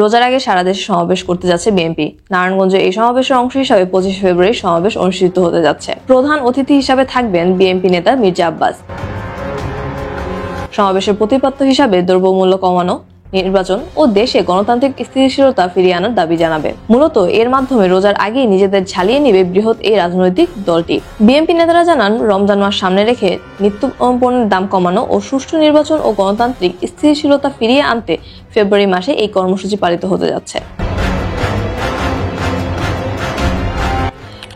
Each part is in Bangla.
রোজার আগে সারা দেশে সমাবেশ করতে যাচ্ছে বিএনপি। নারায়ণগঞ্জে এই সমাবেশের অংশ হিসাবে 25 ফেব্রুয়ারি সমাবেশ অনুষ্ঠিত হতে যাচ্ছে। প্রধান অতিথি হিসাবে থাকবেন বিএনপি নেতা মির্জা আব্বাস। সমাবেশের প্রতিপাদ্য হিসাবে দ্রব্যমূল্য কমানো, নির্বাচন ও দেশে গণতান্ত্রিক স্থিতিশীলতা ফিরিয়ে আনার দাবি জানাবে। মূলত এর মাধ্যমে রোজার আগেই নিজেদের ঝালিয়ে নিবে বৃহৎ এই রাজনৈতিক দলটি। বিএনপি নেতারা জানান, রমজান মাস সামনে রেখে নিত্য পণ্যের দাম কমানো ও সুষ্ঠু নির্বাচন ও গণতান্ত্রিক স্থিতিশীলতা ফিরিয়ে আনতে ফেব্রুয়ারি মাসে এই কর্মসূচি পালিত হতে যাচ্ছে।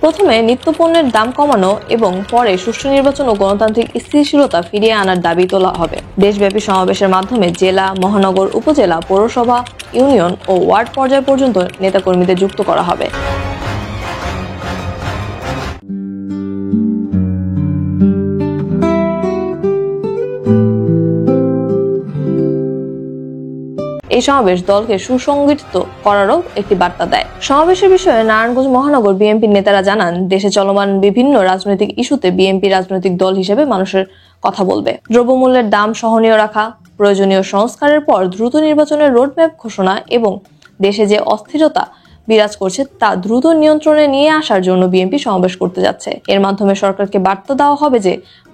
প্রথমে নিত্যপণ্যের দাম কমানো এবং পরে সুষ্ঠু নির্বাচন ও গণতান্ত্রিক স্থিতিশীলতা ফিরিয়ে আনার দাবি তোলা হবে। দেশব্যাপী সমাবেশের মাধ্যমে জেলা, মহানগর, উপজেলা, পৌরসভা, ইউনিয়ন ও ওয়ার্ড পর্যায় পর্যন্ত নেতাকর্মীদের যুক্ত করা হবে। এই সমাবেশ দলকে সুসংগঠিত করারও একটি বার্তা দেয়। সমাবেশের বিষয়ে নারায়ণগঞ্জ মহানগর বিএনপির নেতারা জানান, দেশে চলমান বিভিন্ন রাজনৈতিক ইস্যুতে বিএনপি রাজনৈতিক দল হিসেবে মানুষের কথা বলবে। দ্রব্যমূল্যের দাম সহনীয় রাখা, প্রয়োজনীয় সংস্কারের পর দ্রুত নির্বাচনের রোডম্যাপ ঘোষণা এবং দেশে যে অস্থিরতা বিরাজ করছে তা দ্রুত নিয়ন্ত্রণে নিয়ে আসার জন্য বিএনপি সমাবেশ করতে যাচ্ছে। এর মাধ্যমে সরকারকে বার্তা দেওয়া হবে যে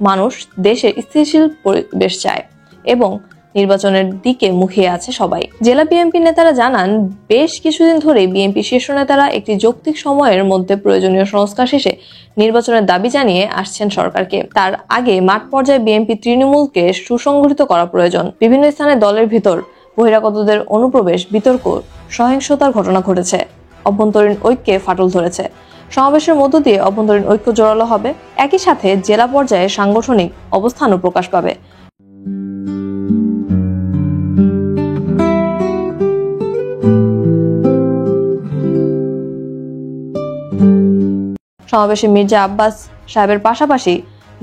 মানুষ দেশের স্থিতিশীল পরিবেশ চায় এবং নির্বাচনের দিকে মুখিয়ে আছে সবাই। জেলা বিএনপি নেতারা জানান, বেশ কিছুদিন ধরে বিএনপি শীর্ষ নেতারা একটি যৌক্তিক সময়ের মধ্যে প্রয়োজনীয় সংস্কার শেষে নির্বাচনের দাবি জানিয়ে আসছেন সরকারকে। তার আগে মাঠ পর্যায়ে বিএনপি তৃণমূলকে সুসংগঠিত করা প্রয়োজন। বিভিন্ন স্থানে দলের ভিতর বহিরাগতদের অনুপ্রবেশ, বিতর্ক, সহিংসতার ঘটনা ঘটেছে। অভ্যন্তরীণ ঐক্যে ফাটল ধরেছে। সমাবেশের মধ্য দিয়ে অভ্যন্তরীণ ঐক্য জোরালো হবে। একই সাথে জেলা পর্যায়ে সাংগঠনিক অবস্থানও প্রকাশ পাবে। সমাবেশে মির্জা আব্বাস সাহেবের পাশাপাশি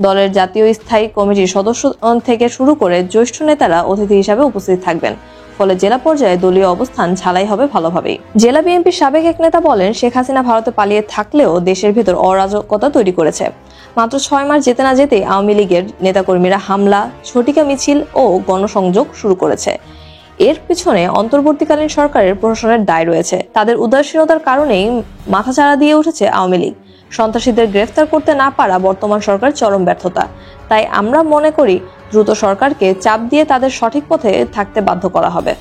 দলের জাতীয় স্থায়ী কমিটির সদস্য থেকে শুরু করে জ্যেষ্ঠ নেতারা অতিথি হিসাবে উপস্থিত থাকবেন। ফলে জেলা পর্যায়ে দলীয় অবস্থান ঝালাই হবে ভালোভাবেই। জেলা বিএনপির সাবেক এক নেতা বলেন, শেখ হাসিনা ভারতে পালিয়ে থাকলেও দেশের ভেতর অরাজকতা তৈরি করেছে। মাত্র 6 মাস যেতে না যেতেই আওয়ামী লীগের নেতাকর্মীরা হামলা, ঝটিকা মিছিল ও গণসংযোগ শুরু করেছে। এর পিছনে অন্তর্বর্তীকালীন সরকারের প্রশাসনের দায় রয়েছে। তাদের উদাসীনতার কারণেই মাথাচাড়া দিয়ে উঠেছে আওয়ামী লীগ। সন্ত্রাসীদের গ্রেফতার করতে না পারা বর্তমান সরকার চরম ব্যর্থতা। তাই আমরা মনে করি দ্রুত সরকারকে চাপ দিয়ে তাদের সঠিক পথে থাকতে বাধ্য করা হবে।